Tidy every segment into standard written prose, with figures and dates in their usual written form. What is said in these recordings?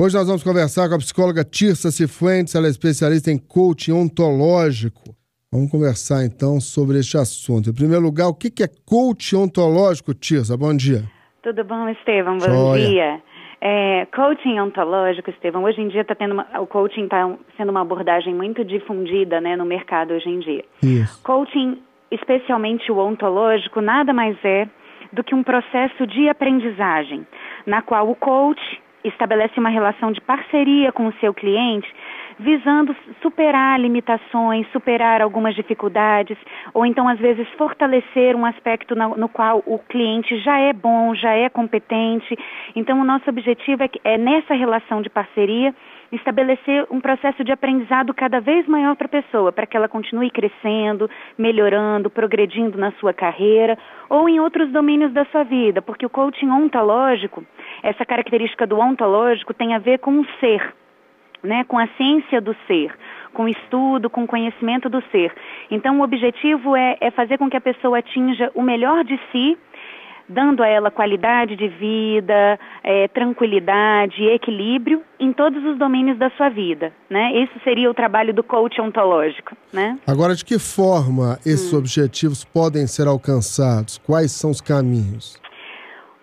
Hoje nós vamos conversar com a psicóloga Tirsa Cifuentes, ela é especialista em coaching ontológico. Vamos conversar então sobre este assunto. Em primeiro lugar, o que é coaching ontológico, Tirsa? Bom dia. Tudo bom, Estevão? Bom dia. Coaching ontológico, Estevão, hoje em dia o coaching está sendo uma abordagem muito difundida, né, no mercado hoje em dia. Isso. Coaching, especialmente o ontológico, nada mais é do que um processo de aprendizagem, na qual o coach estabelece uma relação de parceria com o seu cliente, visando superar limitações, superar algumas dificuldades, ou então, às vezes, fortalecer um aspecto no qual o cliente já é bom, já é competente. Então, o nosso objetivo é nessa relação de parceria, estabelecer um processo de aprendizado cada vez maior para a pessoa, para que ela continue crescendo, melhorando, progredindo na sua carreira ou em outros domínios da sua vida, porque o coaching ontológico, essa característica do ontológico tem a ver com o ser, né, com a ciência do ser, com o estudo, com o conhecimento do ser. Então, o objetivo é fazer com que a pessoa atinja o melhor de si, dando a ela qualidade de vida, tranquilidade, equilíbrio em todos os domínios da sua vida, né? Esse seria o trabalho do coach ontológico, né? Agora, de que forma esses objetivos podem ser alcançados? Quais são os caminhos?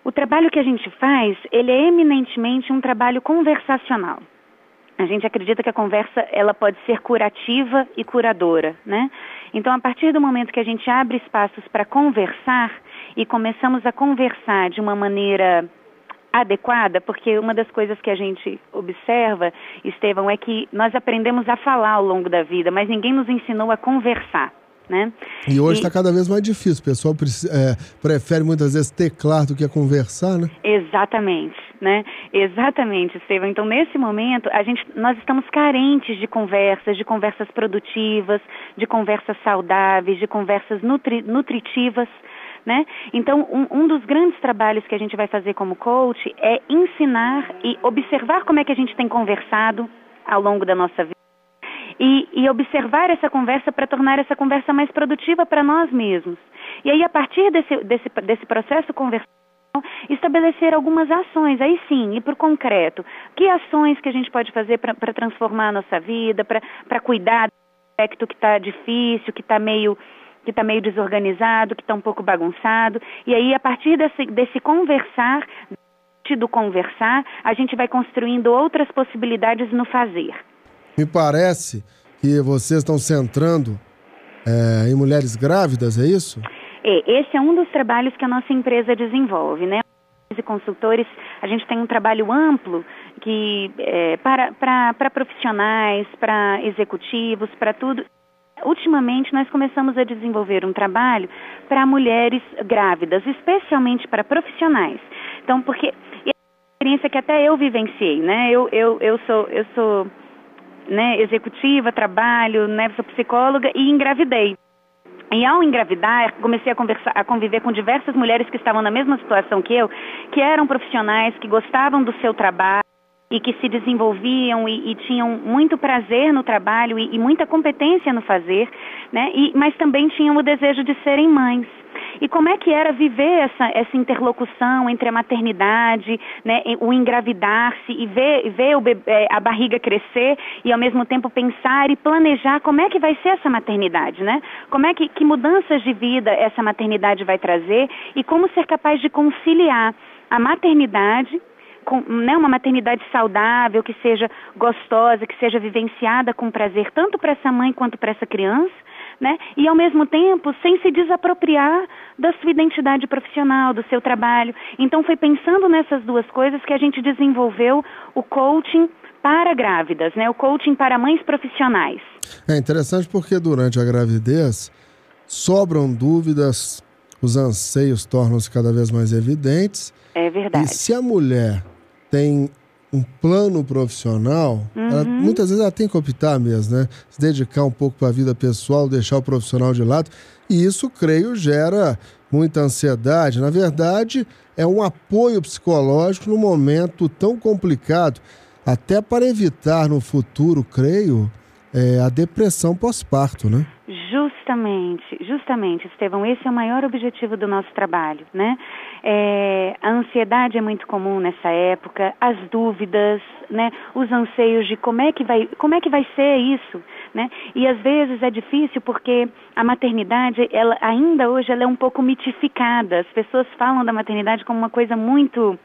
O trabalho que a gente faz, ele é eminentemente um trabalho conversacional. A gente acredita que a conversa, ela pode ser curativa e curadora, né? Então, a partir do momento que a gente abre espaços para conversar e começamos a conversar de uma maneira adequada, porque uma das coisas que a gente observa, Estevão, é que nós aprendemos a falar ao longo da vida, mas ninguém nos ensinou a conversar, né? E hoje está cada vez mais difícil, o pessoal prefere muitas vezes teclar do que conversar, né? Exatamente, né? Exatamente, Estevão. Então, nesse momento, nós estamos carentes de conversas produtivas, de conversas saudáveis, de conversas nutritivas, né? Então, um dos grandes trabalhos que a gente vai fazer como coach é ensinar e observar como é que a gente tem conversado ao longo da nossa vida e observar essa conversa para tornar essa conversa mais produtiva para nós mesmos. E aí, a partir desse processo conversacional, estabelecer algumas ações, aí sim, ir para o concreto. Que ações que a gente pode fazer para transformar a nossa vida, para cuidar do aspecto que está difícil, que está meio desorganizado, que está um pouco bagunçado. E aí, a partir desse conversar, a gente vai construindo outras possibilidades no fazer. Me parece que vocês estão centrando em mulheres grávidas, é isso? Esse é um dos trabalhos que a nossa empresa desenvolve, né? E consultores, a gente tem um trabalho amplo que para profissionais, para executivos, para tudo. Ultimamente, nós começamos a desenvolver um trabalho para mulheres grávidas, especialmente para profissionais. Então, porque é uma experiência que até eu vivenciei, né? Eu sou né, executiva, trabalho, né, sou psicóloga e engravidei. E ao engravidar, comecei a conviver com diversas mulheres que estavam na mesma situação que eu, que eram profissionais, que gostavam do seu trabalho, e que se desenvolviam e tinham muito prazer no trabalho e muita competência no fazer, né? Mas também tinham o desejo de serem mães. E como é que era viver essa interlocução entre a maternidade, né, o engravidar-se e ver a barriga crescer e ao mesmo tempo pensar e planejar como é que vai ser essa maternidade, né? Como é que mudanças de vida essa maternidade vai trazer e como ser capaz de conciliar a maternidade né, uma maternidade saudável, que seja gostosa, que seja vivenciada com prazer, tanto para essa mãe quanto para essa criança, né? E ao mesmo tempo, sem se desapropriar da sua identidade profissional, do seu trabalho. Então foi pensando nessas duas coisas que a gente desenvolveu o coaching para grávidas, né? O coaching para mães profissionais. É interessante porque durante a gravidez sobram dúvidas, os anseios tornam-se cada vez mais evidentes. É verdade. E se a mulher tem um plano profissional, muitas vezes ela tem que optar mesmo, né? Se dedicar um pouco para a vida pessoal, deixar o profissional de lado. E isso, creio, gera muita ansiedade. Na verdade, é um apoio psicológico num momento tão complicado, até para evitar no futuro, creio, a depressão pós-parto, né? Justamente, Estevão, esse é o maior objetivo do nosso trabalho, né? A ansiedade é muito comum nessa época, as dúvidas, né? Os anseios de como é que vai ser isso, né? E às vezes é difícil porque a maternidade, ela ainda hoje ela é um pouco mitificada. As pessoas falam da maternidade como uma coisa muito...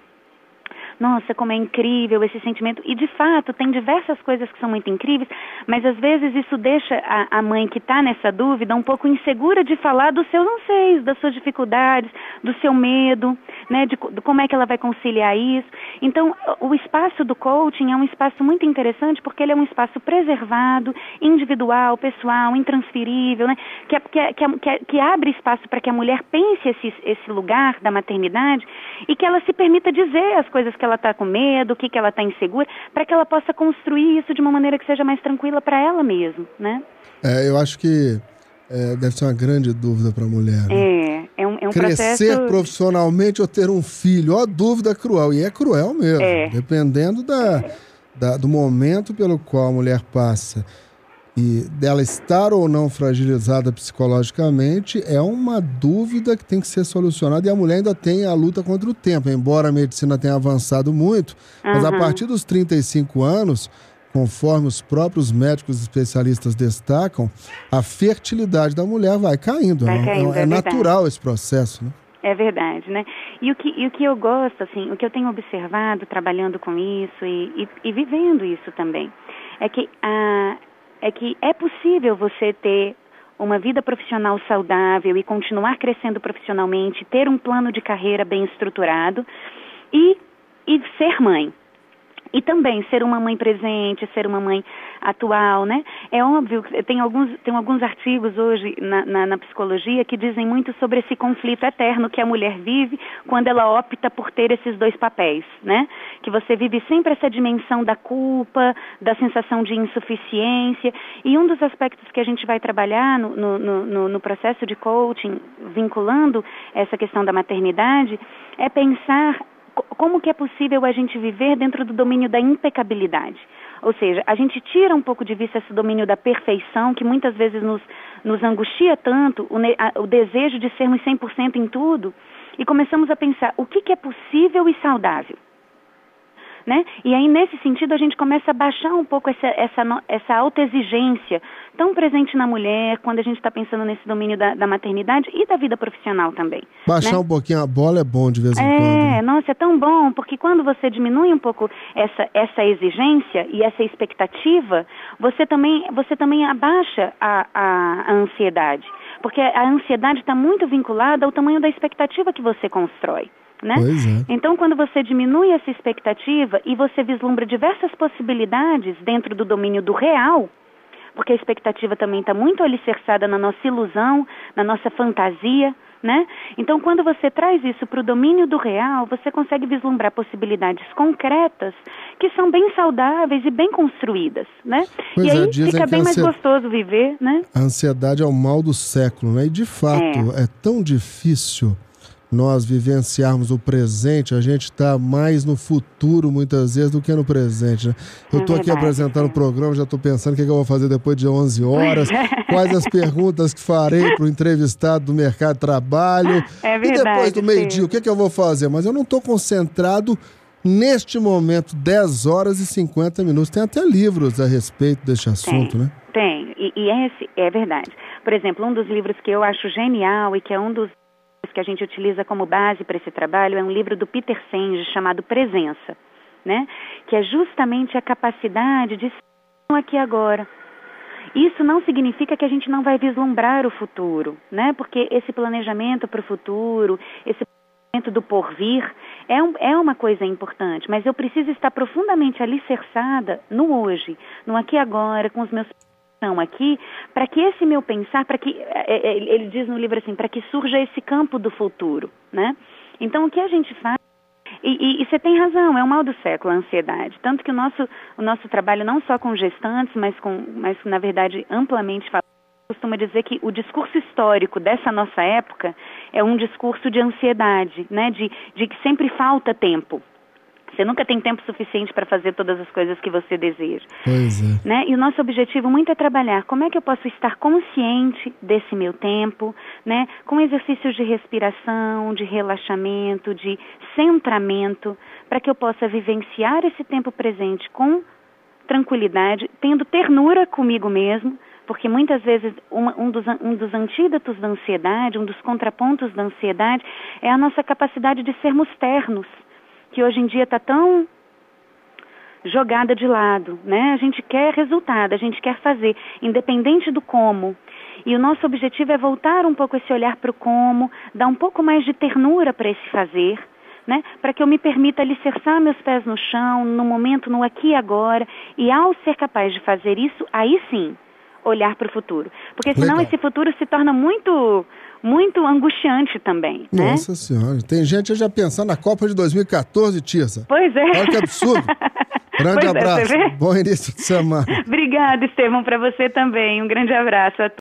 Nossa, como é incrível esse sentimento. E, de fato, tem diversas coisas que são muito incríveis, mas, às vezes, isso deixa a mãe que está nessa dúvida um pouco insegura de falar dos seus anseios, das suas dificuldades, do seu medo, né, de como é que ela vai conciliar isso. Então, o espaço do coaching é um espaço muito interessante porque ele é um espaço preservado, individual, pessoal, intransferível, né, que abre espaço para que a mulher pense esse lugar da maternidade e que ela se permita dizer as coisas que ela está com medo, o que ela está insegura, para que ela possa construir isso de uma maneira que seja mais tranquila para ela mesma, né? Eu acho que deve ser uma grande dúvida para a mulher. Né? É um Crescer processo... profissionalmente ou ter um filho, ó, dúvida cruel, e é cruel mesmo, dependendo do momento pelo qual a mulher passa. E dela estar ou não fragilizada psicologicamente é uma dúvida que tem que ser solucionada, e a mulher ainda tem a luta contra o tempo, embora a medicina tenha avançado muito, mas a partir dos 35 anos, conforme os próprios médicos especialistas destacam, a fertilidade da mulher vai caindo. É natural esse processo, né? É verdade, né? E o que eu gosto, assim, o que eu tenho observado trabalhando com isso e vivendo isso também, é que é possível você ter uma vida profissional saudável e continuar crescendo profissionalmente, ter um plano de carreira bem estruturado e ser mãe. E também ser uma mãe presente, ser uma mãe atual, né? É óbvio que tem alguns artigos hoje na psicologia que dizem muito sobre esse conflito eterno que a mulher vive quando ela opta por ter esses dois papéis, né? Que você vive sempre essa dimensão da culpa, da sensação de insuficiência. E um dos aspectos que a gente vai trabalhar no processo de coaching, vinculando essa questão da maternidade, é pensar como que é possível a gente viver dentro do domínio da impecabilidade. Ou seja, a gente tira um pouco de vista esse domínio da perfeição, que muitas vezes nos angustia tanto, o desejo de sermos 100% em tudo, e começamos a pensar o que é possível e saudável. Né? E aí, nesse sentido, a gente começa a baixar um pouco essa autoexigência tão presente na mulher, quando a gente está pensando nesse domínio da maternidade e da vida profissional também. Baixar, né? Um pouquinho a bola é bom de vez em quando. Nossa, é tão bom, porque quando você diminui um pouco essa exigência e essa expectativa, você também abaixa a ansiedade. Porque a ansiedade está muito vinculada ao tamanho da expectativa que você constrói. Né? Pois é. Então, quando você diminui essa expectativa e você vislumbra diversas possibilidades dentro do domínio do real, porque a expectativa também está muito alicerçada na nossa ilusão, na nossa fantasia, né? Então, quando você traz isso para o domínio do real, você consegue vislumbrar possibilidades concretas que são bem saudáveis e bem construídas, né? Pois e aí fica bem mais gostoso viver, né? A ansiedade é o mal do século, né? E, de fato, é tão difícil nós vivenciarmos o presente. A gente está mais no futuro, muitas vezes, do que no presente, né? Eu estou aqui apresentando o programa, já estou pensando o que eu vou fazer depois de 11 horas, quais as perguntas que farei para o entrevistado do mercado de trabalho, verdade, e depois do meio-dia, o que eu vou fazer? Mas eu não estou concentrado neste momento, 10 horas e 50 minutos. Tem até livros a respeito deste assunto, né? Tem, e esse é verdade. Por exemplo, um dos livros que eu acho genial e que é um dos que a gente utiliza como base para esse trabalho é um livro do Peter Senge chamado Presença, né? Que é justamente a capacidade de estar aqui agora. Isso não significa que a gente não vai vislumbrar o futuro, né? Porque esse planejamento para o futuro, esse planejamento do porvir é uma coisa importante, mas eu preciso estar profundamente alicerçada no hoje, no aqui e agora, com os meus aqui, para que esse meu pensar, para que, ele diz no livro assim, para que surja esse campo do futuro, né? Então, o que a gente faz, e você tem razão, é o mal do século, a ansiedade, tanto que o nosso trabalho, não só com gestantes, mas na verdade, amplamente falando, costuma dizer que o discurso histórico dessa nossa época é um discurso de ansiedade, né? De que sempre falta tempo. Você nunca tem tempo suficiente para fazer todas as coisas que você deseja. Pois é. Né? E o nosso objetivo muito é trabalhar como é que eu posso estar consciente desse meu tempo, né? Com exercícios de respiração, de relaxamento, de centramento, para que eu possa vivenciar esse tempo presente com tranquilidade, tendo ternura comigo mesmo, porque muitas vezes um dos antídotos da ansiedade, um dos contrapontos da ansiedade é a nossa capacidade de sermos ternos, que hoje em dia está tão jogada de lado, né? A gente quer resultado, a gente quer fazer, independente do como. E o nosso objetivo é voltar um pouco esse olhar para o como, dar um pouco mais de ternura para esse fazer, né? Para que eu me permita alicerçar meus pés no chão, no momento, no aqui e agora, e ao ser capaz de fazer isso, aí sim, olhar para o futuro. Porque senão esse futuro se torna muito angustiante também. Nossa, né? Senhora, tem gente já pensando na Copa de 2014, Tirsa. Pois é. Olha que absurdo. Grande abraço. Bom início de semana. Obrigada, Estevão, para você também. Um grande abraço a todos.